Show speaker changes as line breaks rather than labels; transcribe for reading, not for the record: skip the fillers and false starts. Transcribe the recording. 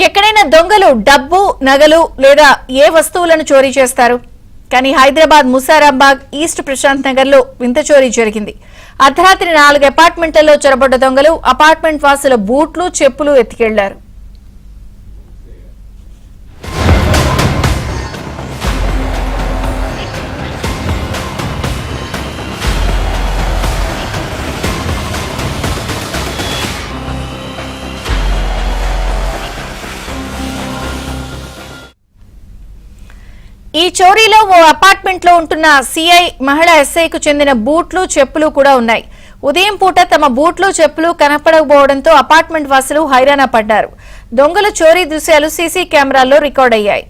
ఎక్కడైనా దొంగలు డబ్బు నగలు లేదా ఏ వస్తువులను చోరీ చేస్తారు కానీ హైదరాబాద్ ముసారాబాద్ ఈస్ట్ ప్రశాంత్ నగర్ లో వింత చోరీ జరిగింది. అర్ధరాత్రి 4 అపార్ట్మెంట్లలో చొరబడ్డ దొంగలు అపార్ట్మెంట్ వాసుల బూట్లు చెప్పులు ఎత్తుకెళ్లారు. ఈ చోరీలో ఓ అపార్ట్మెంట్ లో ఉంటున్న సిఐ మహిళా ఎస్ఐకు చెందిన బూట్లు చెప్పులు కూడా ఉన్నాయి. ఉదయం పూట తమ బూట్లు చెప్పులు కనపడకపోవడంతో అపార్ట్మెంట్ వాసులు హైరాణ పడ్డారు. దొంగల చోరీ దృశ్యాలు సీసీ కెమెరాల్లో రికార్డ్ అయ్యాయి.